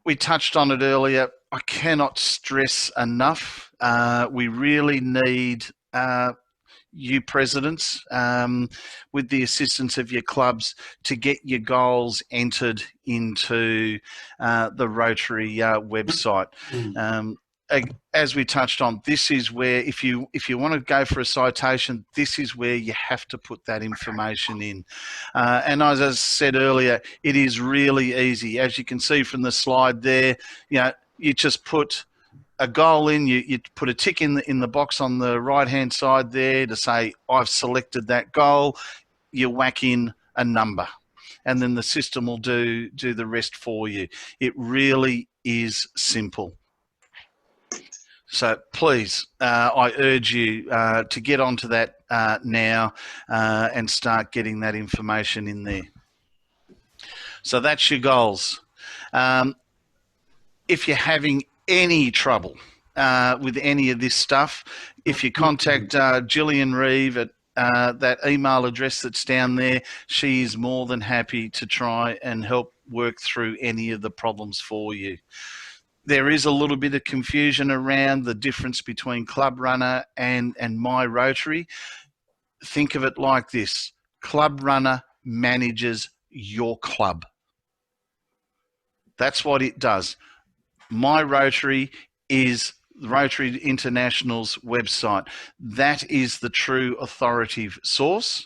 We touched on it earlier. I cannot stress enough. We really need you presidents, with the assistance of your clubs, to get your goals entered into the Rotary website. As we touched on, this is where, if you want to go for a citation, this is where you have to put that information in. And as I said earlier, it is really easy. As you can see from the slide there, you just put a goal in, you put a tick in the box on the right hand side there to say I've selected that goal. You whack in a number, and then the system will do the rest for you. It really is simple. So please, I urge you to get onto that now and start getting that information in there. So that's your goals. If you're having any trouble with any of this stuff, if you contact Gillian Reeve at that email address that's down there, she is more than happy to try and help work through any of the problems for you. There is a little bit of confusion around the difference between Club Runner and My Rotary. Think of it like this: Club Runner manages your club. That's what it does. My Rotary is Rotary International's website. That is the true authoritative source.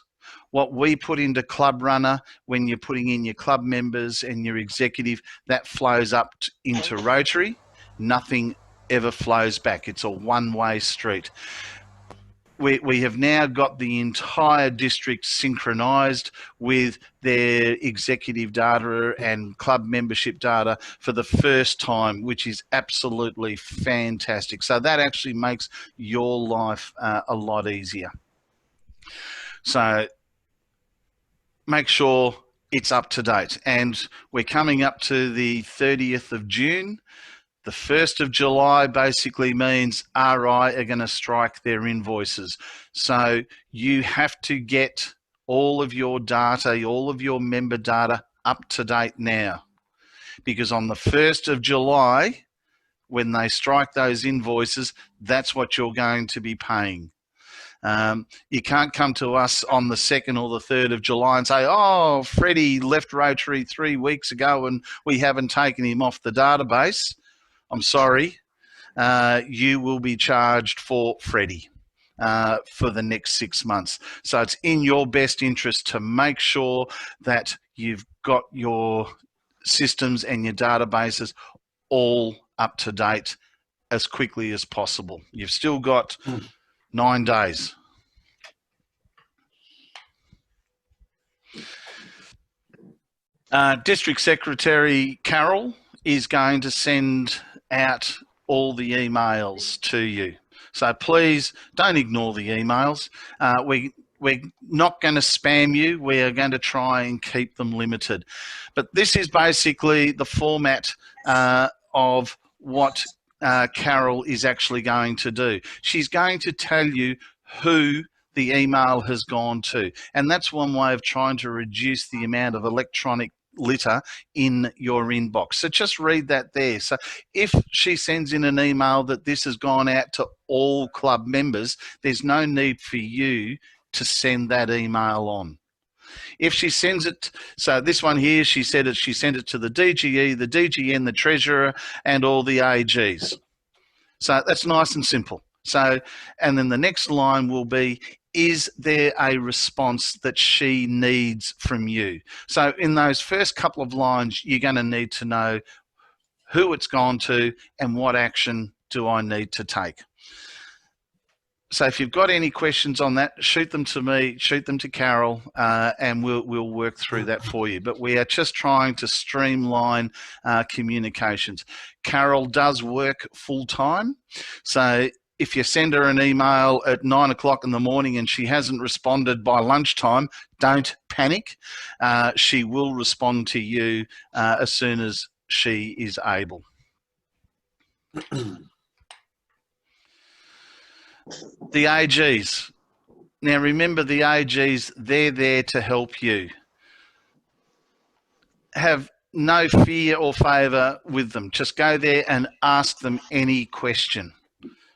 What we put into Club Runner, when you're putting in your club members and your executive, that flows up into Rotary. Nothing ever flows back. It's a one-way street. We have now got the entire district synchronized with their executive data and club membership data for the first time, which is absolutely fantastic. So that actually makes your life a lot easier. So make sure it's up to date. And we're coming up to the 30th of June. The 1st of July basically means RI are going to strike their invoices. So you have to get all of your data, all of your member data up to date now. Because on the 1st of July, when they strike those invoices, that's what you're going to be paying. You can't come to us on the 2nd or the 3rd of July and say, oh, Freddie left Rotary 3 weeks ago and we haven't taken him off the database. I'm sorry, you will be charged for Freddie for the next 6 months. So it's in your best interest to make sure that you've got your systems and your databases all up to date as quickly as possible. You've still got 9 days. District Secretary Carol is going to send out all the emails to you. So please don't ignore the emails. We're not going to spam you. We are going to try and keep them limited. But this is basically the format of what Carol is actually going to do. She's going to tell you who the email has gone to. And that's one way of trying to reduce the amount of electronic litter in your inbox. So just read that there. So if she sends in an email that this has gone out to all club members, there's no need for you to send that email on. If she sends it, so this one here, she sent it to the DGE, the DGN, the treasurer, and all the AGs. So that's nice and simple. So, and then the next line will be, is there a response that she needs from you? So in those first couple of lines, you're going to need to know who it's gone to and what action do I need to take. So if you've got any questions on that, shoot them to me, shoot them to Carol, and we'll work through that for you. But we are just trying to streamline communications. Carol does work full time, so if you send her an email at 9 o'clock in the morning and she hasn't responded by lunchtime, don't panic. She will respond to you as soon as she is able. The AGs. Now remember, the AGs, they're there to help you. Have no fear or favour with them. Just go there and ask them any question,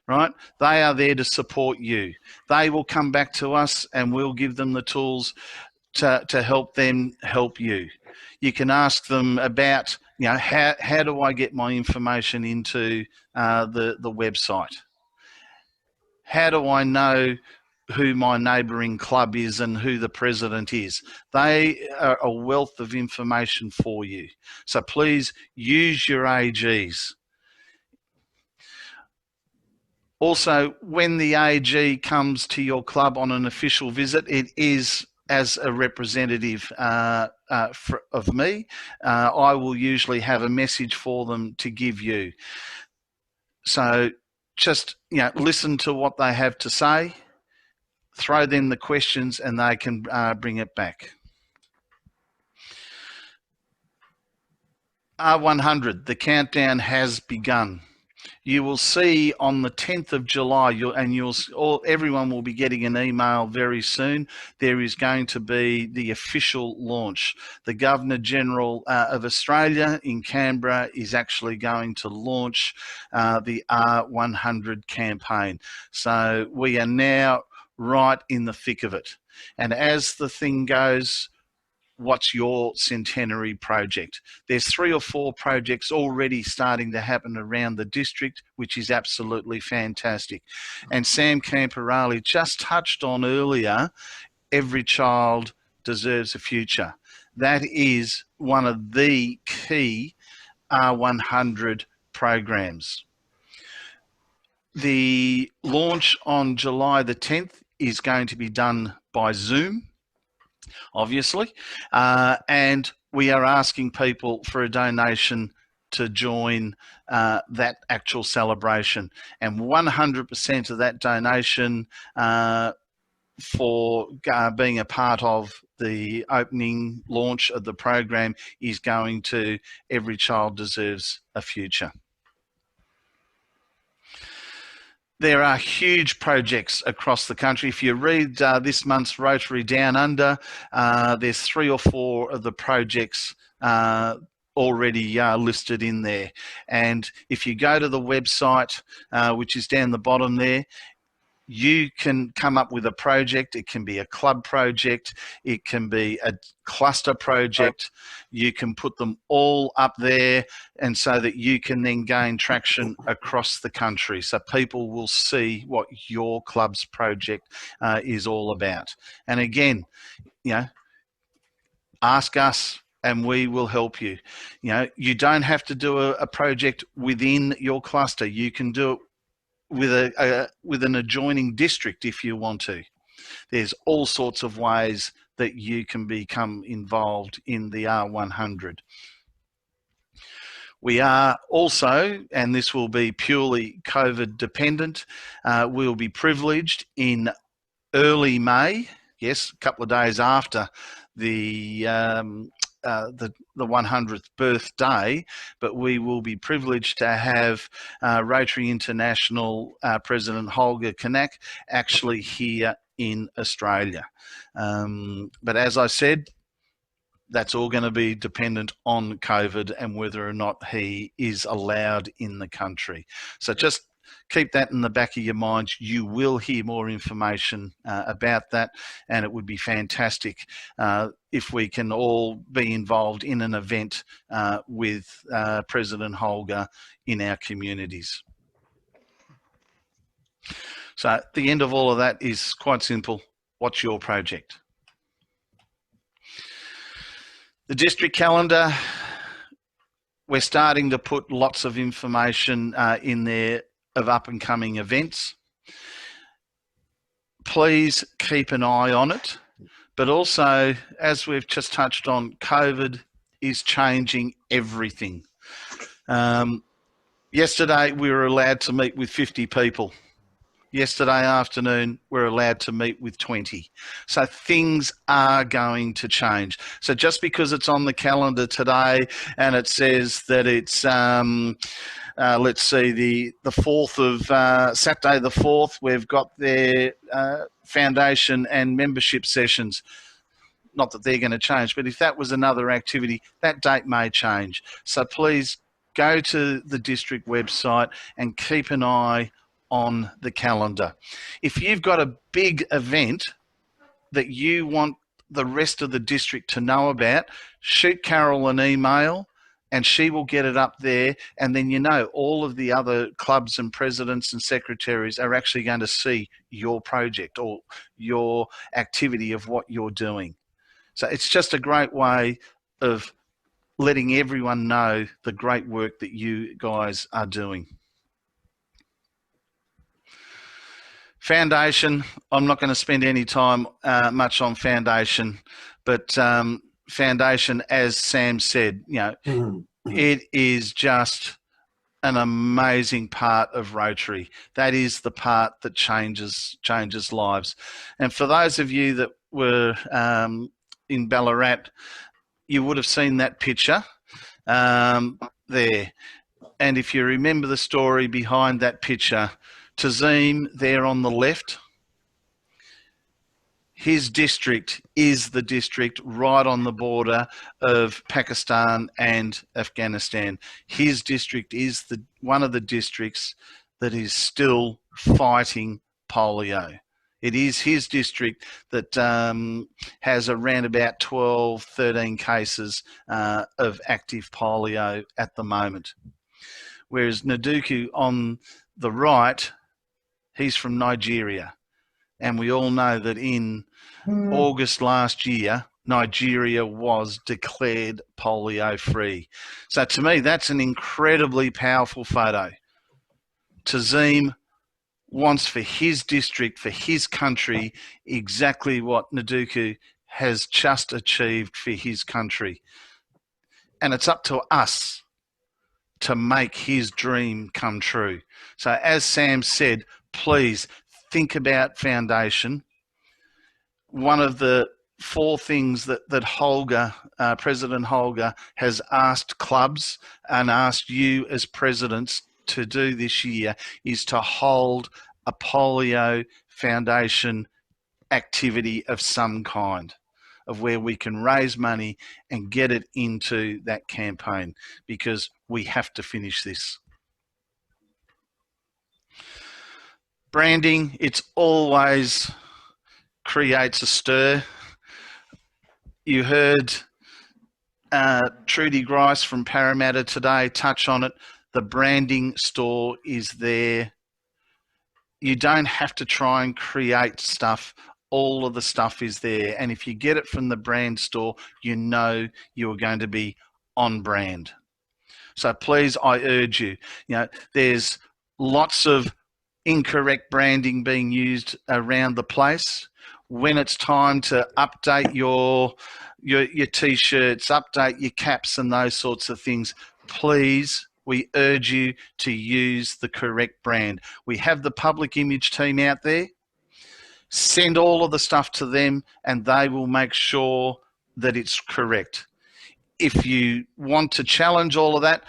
right? They are there to support you. They will come back to us and we'll give them the tools to help them help you. You can ask them about, how do I get my information into the website? How do I know who my neighbouring club is and who the president is? They are a wealth of information for you. So please use your AGs. Also, when the AG comes to your club on an official visit, it is as a representative of me. I will usually have a message for them to give you. So just listen to what they have to say, throw them the questions, and they can bring it back. R100, the countdown has begun. You will see on the 10th of July, everyone will be getting an email very soon. There is going to be the official launch. The Governor-General of Australia in Canberra is actually going to launch the R100 campaign. So we are now right in the thick of it. And as the thing goes, what's your centenary project? There's 3 or 4 projects already starting to happen around the district, which is absolutely fantastic. And Sam Camperali just touched on earlier, every child deserves a future. That is one of the key R100 programs. The launch on July the 10th is going to be done by Zoom, obviously, and we are asking people for a donation to join that actual celebration, and 100% of that donation for being a part of the opening launch of the program is going to Every Child Deserves a Future. There are huge projects across the country. If you read this month's Rotary Down Under, there's 3 or 4 of the projects already listed in there. And if you go to the website, which is down the bottom there, you can come up with a project. It can be a club project. It can be a cluster project. You can put them all up there, and so that you can then gain traction across the country. So people will see what your club's project is all about. And again, ask us and we will help you. You don't have to do a project within your cluster. You can do it with an adjoining district if you want to. There's all sorts of ways that you can become involved in the R100. We are also, and this will be purely COVID dependent, we'll be privileged in early May, yes, a couple of days after the 100th birthday, but we will be privileged to have Rotary International President Holger Kanak actually here in Australia. But as I said, that's all going to be dependent on COVID and whether or not he is allowed in the country. So just keep that in the back of your minds. You will hear more information about that, and it would be fantastic if we can all be involved in an event with President Holger in our communities. So the end of all of that is quite simple. What's your project? The district calendar, we're starting to put lots of information in there of up and coming events. Please keep an eye on it. But also, as we've just touched on, COVID is changing everything. Yesterday, we were allowed to meet with 50 people. Yesterday afternoon, we're allowed to meet with 20. So things are going to change. So just because it's on the calendar today and it says that it's, let's see, the 4th of, Saturday the 4th, we've got their foundation and membership sessions. not that they're going to change, but if that was another activity, that date may change. So please go to the district website and keep an eye on the calendar. If you've got a big event that you want the rest of the district to know about, shoot Carol an email and she will get it up there. And then, you know, all of the other clubs and presidents and secretaries are actually going to see your project or your activity of what you're doing. So it's just a great way of letting everyone know the great work that you guys are doing. Foundation, I'm not going to spend any time much on Foundation, but Foundation, as Sam said, you know, it is just an amazing part of Rotary. That is the part that changes lives. And for those of you that were in Ballarat, you would have seen that picture there. And if you remember the story behind that picture, Tazim there on the left, his district is the district right on the border of Pakistan and Afghanistan. His district is one of the districts that is still fighting polio. It is his district that has around about 12, 13 cases of active polio at the moment. Whereas Naduku on the right, he's from Nigeria. And we all know that in August last year, Nigeria was declared polio free. So to me, that's an incredibly powerful photo. Tazim wants for his district, for his country, exactly what Naduku has just achieved for his country. And it's up to us to make his dream come true. So as Sam said, please think about Foundation. One of the 4 things that Holger, President Holger, has asked clubs and asked you as presidents to do this year is to hold a polio foundation activity of some kind, of where we can raise money and get it into that campaign, because we have to finish this. Branding, it's always creates a stir. You heard Trudy Grice from Parramatta today touch on it. The branding store is there. You don't have to try and create stuff. All of the stuff is there. And if you get it from the brand store, you know you're going to be on brand. So please, I urge you, you know, there's lots of incorrect branding being used around the place. When it's time to update your t-shirts, update your caps and those sorts of things, please, we urge you to use the correct brand. We have the public image team out there. Send all of the stuff to them and they will make sure that it's correct. If you want to challenge all of that,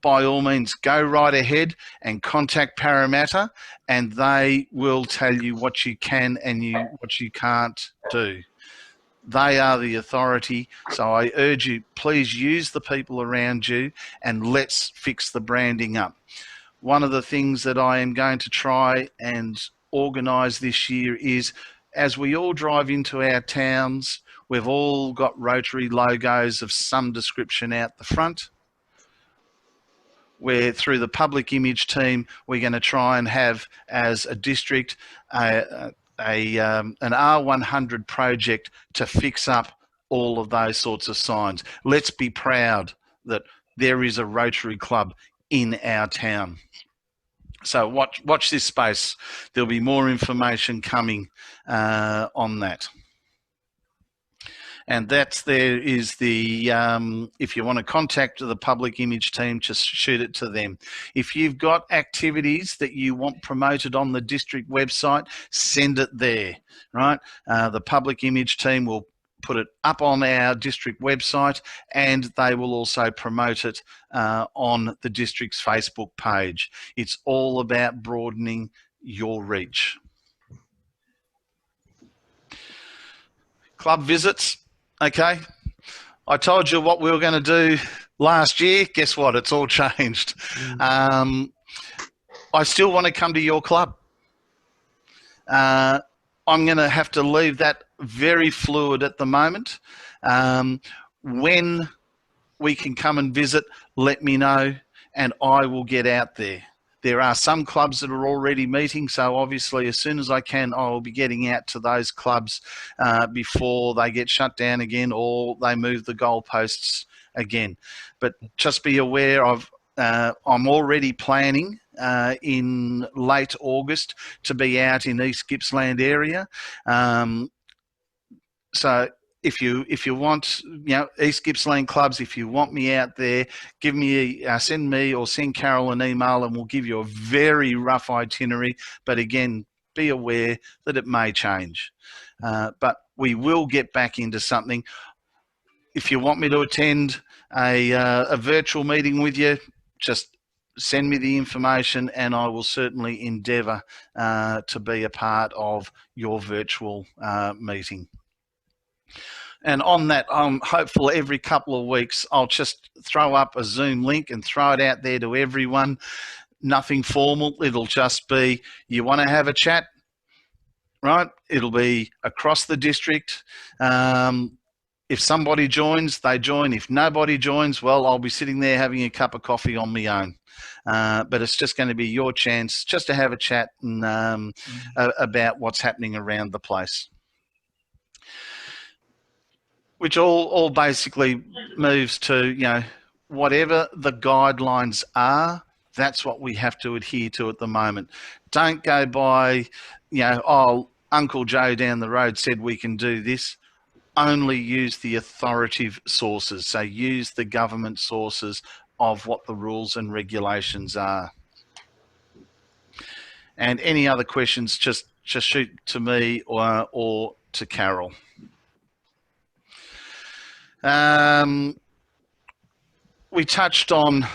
by all means, go right ahead and contact Parramatta and they will tell you what you can and what you can't do. They are the authority. So I urge you, please use the people around you and let's fix the branding up. One of the things that I am going to try and organise this year is, as we all drive into our towns, we've all got Rotary logos of some description out the front. Where through the public image team, we're going to try and have, as a district, an R100 project to fix up all of those sorts of signs. Let's be proud that there is a Rotary Club in our town. So watch this space. There'll be more information coming on that. And there is the, if you want to contact the public image team, just shoot it to them. If you've got activities that you want promoted on the district website, send it there, right? The public image team will put it up on our district website and they will also promote it on the district's Facebook page. It's all about broadening your reach. Club visits. Okay, I told you what we were going to do last year. Guess what? It's all changed. I still want to come to your club. I'm going to have to leave that very fluid at the moment. When we can come and visit, let me know, and I will get out there. There are some clubs that are already meeting, so obviously as soon as I can, I will be getting out to those clubs before they get shut down again or they move the goalposts again. But just be aware I'm already planning in late August to be out in East Gippsland area. So if you want, East Gippsland clubs, if you want me out there, send me or send Carol an email, and we'll give you a very rough itinerary. But again, be aware that it may change. But we will get back into something. If you want me to attend a virtual meeting with you, just send me the information, and I will certainly endeavour to be a part of your virtual meeting. And on that, I'm hopeful every couple of weeks I'll just throw up a Zoom link and throw it out there to everyone. Nothing formal. It'll just be, you want to have a chat, right? It'll be across the district. If somebody joins, they join. If nobody joins, well, I'll be sitting there having a cup of coffee on my own. But it's just going to be your chance just to have a chat and, about what's happening around the place. Which all basically moves to, whatever the guidelines are, that's what we have to adhere to at the moment. Don't go by, Uncle Joe down the road said we can do this. Only use the authoritative sources. So use the government sources of what the rules and regulations are. And any other questions, just shoot to me or to Carol. We touched on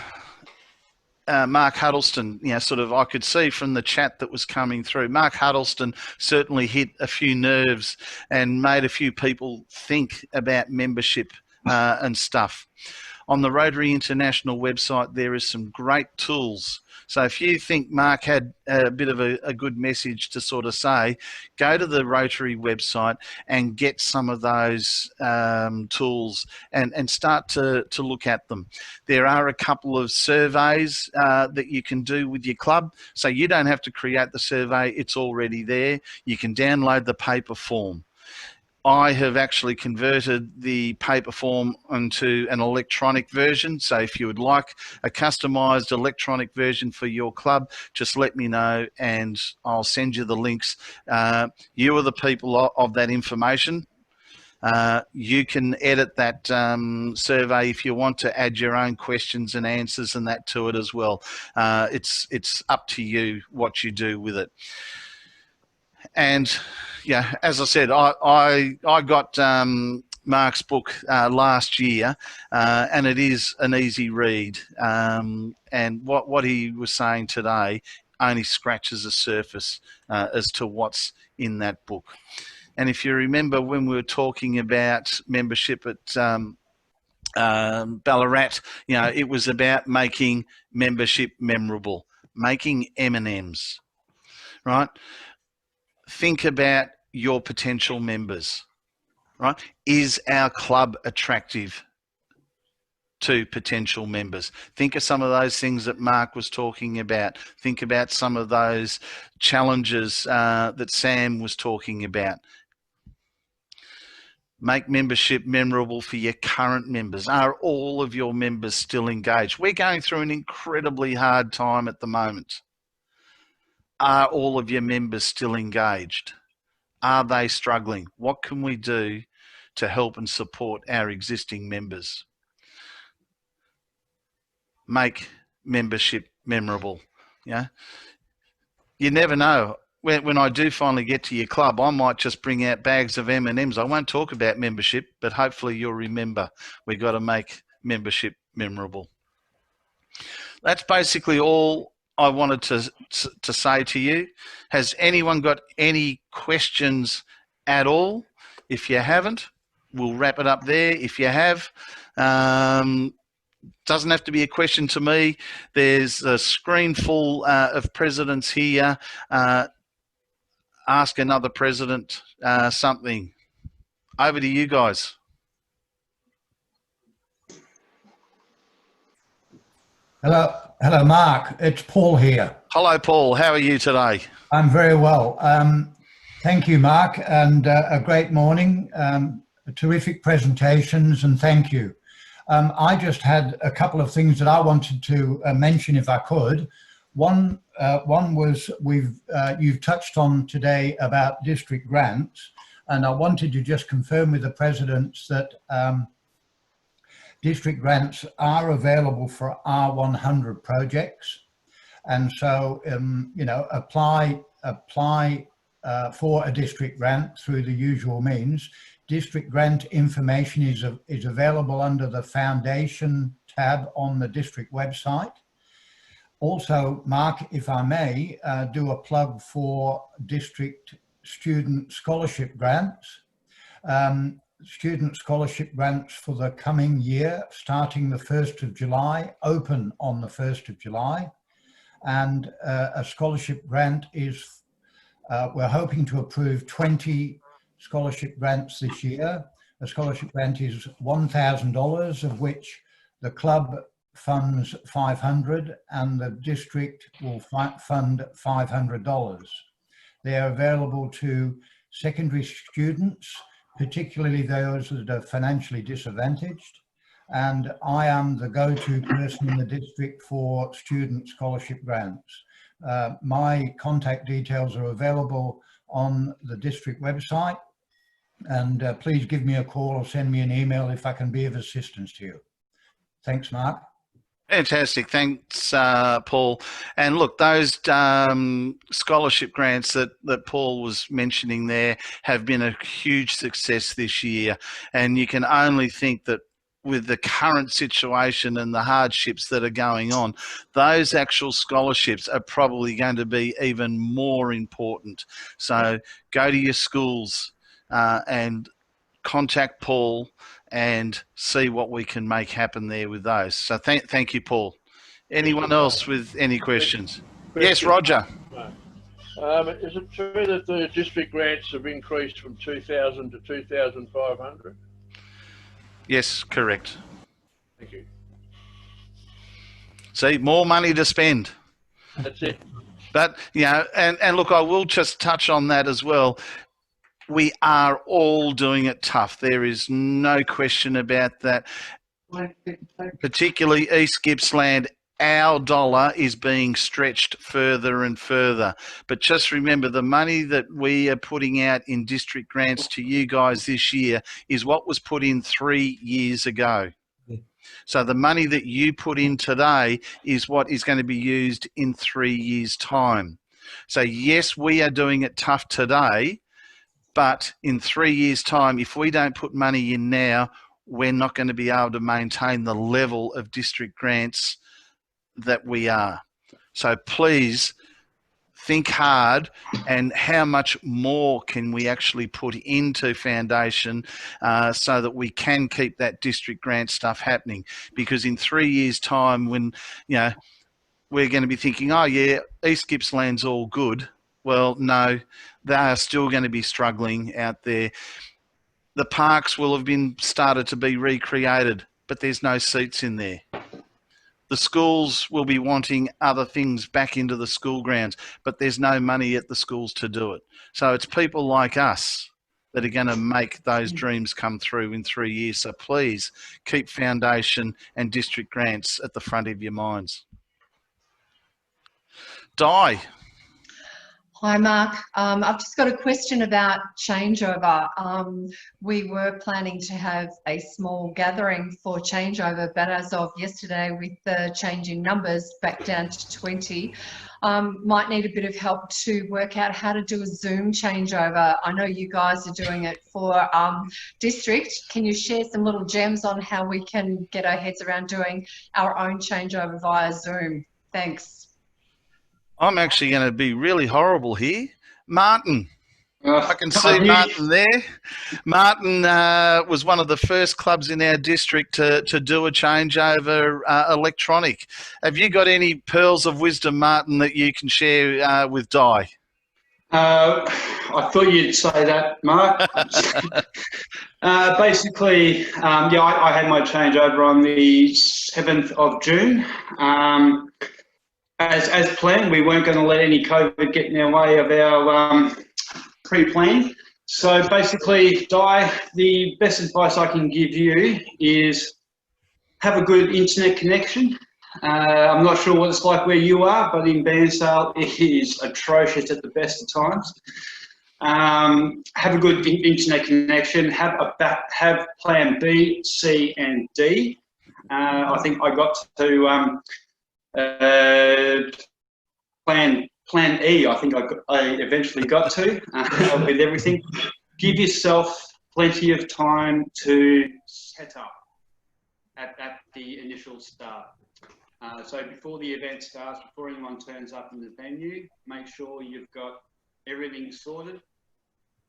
Mark Huddleston. I could see from the chat that was coming through, Mark Huddleston certainly hit a few nerves and made a few people think about membership and stuff. On the Rotary International website, there is some great tools. So if you think Mark had a bit of a good message to sort of say, go to the Rotary website and get some of those tools and start to look at them. There are a couple of surveys that you can do with your club. So you don't have to create the survey. It's already there. You can download the paper form. I have actually converted the paper form into an electronic version. So if you would like a customized electronic version for your club, just let me know and I'll send you the links. You are the people of that information. You can edit that survey if you want to add your own questions and answers and that to it as well. It's up to you what you do with it. And as I said, I got Mark's book last year, and it is an easy read. And what he was saying today only scratches the surface as to what's in that book. And if you remember when we were talking about membership at Ballarat, it was about making membership memorable, making M&Ms, right? Think about your potential members, right? Is our club attractive to potential members? Think of some of those things that Mark was talking about. Think about some of those challenges that Sam was talking about. Make membership memorable for your current members. Are all of your members still engaged? We're going through an incredibly hard time at the moment. Are all of your members still engaged? Are they struggling? What can we do to help and support our existing members? Make membership memorable. You never know. When I do finally get to your club, I might just bring out bags of M&Ms. I won't talk about membership, but hopefully you'll remember we've got to make membership memorable. That's basically all I wanted to say to you. Has anyone got any questions at all? If you haven't, we'll wrap it up there. If you have, doesn't have to be a question to me. There's a screen full of presidents here. Ask another president something. Over to you guys. Hello, Mark. It's Paul here. Hello, Paul. How are you today? I'm very well. Thank you, Mark, and a great morning. Terrific presentations, and thank you. I just had a couple of things that I wanted to mention, if I could. One was you've touched on today about district grants, and I wanted to just confirm with the presidents that district grants are available for R100 projects, and so you know, apply for a district grant through the usual means. District grant information is available under the Foundation tab on the district website. Also, Mark, if I may, do a plug for district student scholarship grants. Student scholarship grants for the coming year, starting the 1st of July, open on the 1st of July. And a scholarship grant is, we're hoping to approve 20 scholarship grants this year. A scholarship grant is $1,000, of which the club funds $500 and the district will fund $500. They are available to secondary students, particularly those that are financially disadvantaged. And I am the go-to person in the district for student scholarship grants. My contact details are available on the district website, and please give me a call or send me an email if I can be of assistance to you. Thanks, Mark. Fantastic. Thanks, Paul. And look, those scholarship grants that Paul was mentioning there have been a huge success this year. And you can only think that with the current situation and the hardships that are going on, those actual scholarships are probably going to be even more important. So go to your schools and contact Paul and see what we can make happen there with those. So thank you, Paul. Anyone else with any questions? Yes, Roger. Is it true that the district grants have increased from 2,000 to 2,500? Yes, correct. Thank you. See, more money to spend. That's it. But, you know, and look, I will just touch on that as well. We are all doing it tough. There is no question about that. Particularly East Gippsland, our dollar is being stretched further and further. But just remember, the money that we are putting out in district grants to you guys this year is what was put in 3 years ago. So the money that you put in today is what is going to be used in 3 years' time. So yes, we are doing it tough today, but in 3 years' time, if we don't put money in now, we're not going to be able to maintain the level of district grants that we are. So please think hard and how much more can we actually put into Foundation so that we can keep that district grant stuff happening. Because in 3 years' time, when, you know, we're going to be thinking, oh yeah, East Gippsland's all good. Well, no, they are still going to be struggling out there. The parks will have been started to be recreated, but there's no seats in there. The schools will be wanting other things back into the school grounds, but there's no money at the schools to do it. So it's people like us that are going to make those dreams come through in 3 years. So please keep Foundation and district grants at the front of your minds. Di. Hi, Mark. I've just got a question about changeover. We were planning to have a small gathering for changeover, but as of yesterday, with the changing numbers back down to 20, might need a bit of help to work out how to do a Zoom changeover. I know you guys are doing it for district. Can you share some little gems on how we can get our heads around doing our own changeover via Zoom? Thanks. I'm actually going to be really horrible here. Martin. I can see Martin there. Martin was one of the first clubs in our district to do a changeover electronic. Have you got any pearls of wisdom, Martin, that you can share with Di? I thought you'd say that, Mark. Basically, yeah, I had my changeover on the 7th of June. As planned, we weren't going to let any COVID get in our way of our pre-plan. So basically, Di, the best advice I can give you is have a good internet connection. I'm not sure what it's like where you are, but in Bairnsdale it is atrocious at the best of times. Have a good internet connection. Have plan B, C, and D. I think I got to plan E. I think I eventually got to with everything. Give yourself plenty of time to set up at the initial start. So before the event starts, before anyone turns up in the venue, make sure you've got everything sorted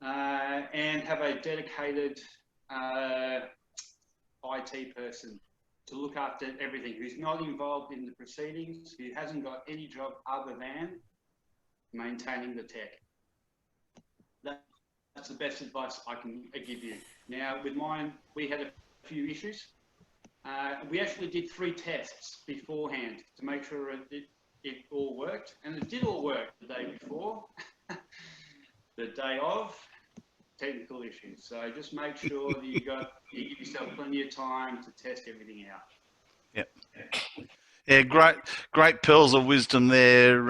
and have a dedicated IT person to look after everything, who's not involved in the proceedings, who hasn't got any job other than maintaining the tech. That's the best advice I can give you. Now, with mine, we had a few issues. We actually did 3 tests beforehand to make sure it all worked, and it did all work the day before. The day of, technical issues. So just make sure that you give yourself plenty of time to test everything out. Yep. Yeah, great pearls of wisdom there.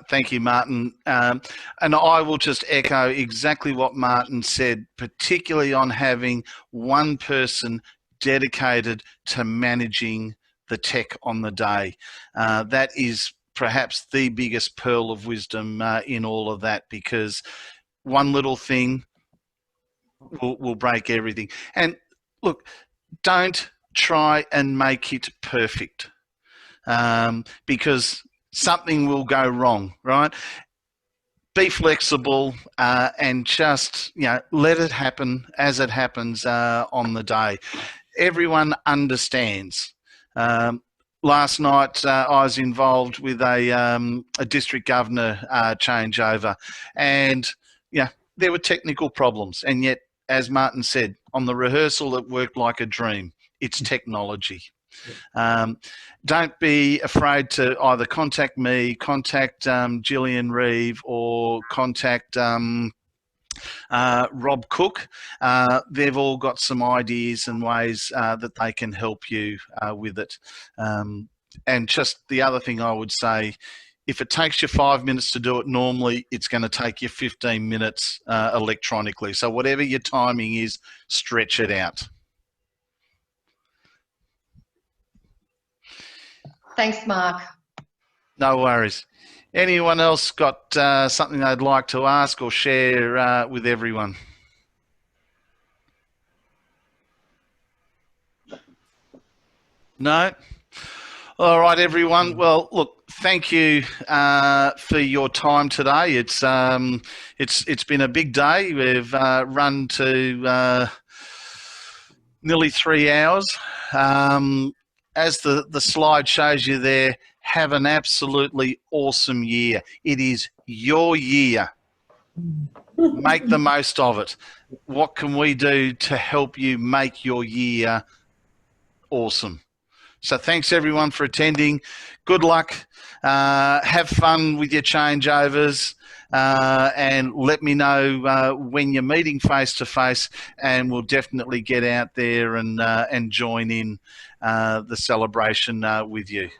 Thank you, Martin. And I will just echo exactly what Martin said, particularly on having one person dedicated to managing the tech on the day. That is perhaps the biggest pearl of wisdom in all of that, because one little thing will break everything. And look, don't try and make it perfect, because something will go wrong, right? Be flexible and just, let it happen as it happens on the day. Everyone understands. Last night I was involved with a district governor changeover, and there were technical problems, and yet, as Martin said, on the rehearsal it worked like a dream. It's technology. Don't be afraid to either contact me, contact Gillian Reeve, or contact Rob Cook. They've all got some ideas and ways that they can help you with it. And just the other thing I would say, if it takes you 5 minutes to do it normally, it's going to take you 15 minutes electronically. So whatever your timing is, stretch it out. Thanks, Mark. No worries. Anyone else got something they'd like to ask or share with everyone? No? All right, everyone. Well, look, thank you for your time today. It's been a big day. We've run to nearly 3 hours. As the slide shows you there, have an absolutely awesome year. It is your year. Make the most of it. What can we do to help you make your year awesome? So thanks everyone for attending. Good luck. Have fun with your changeovers, and let me know when you're meeting face to face, and we'll definitely get out there and join in the celebration with you.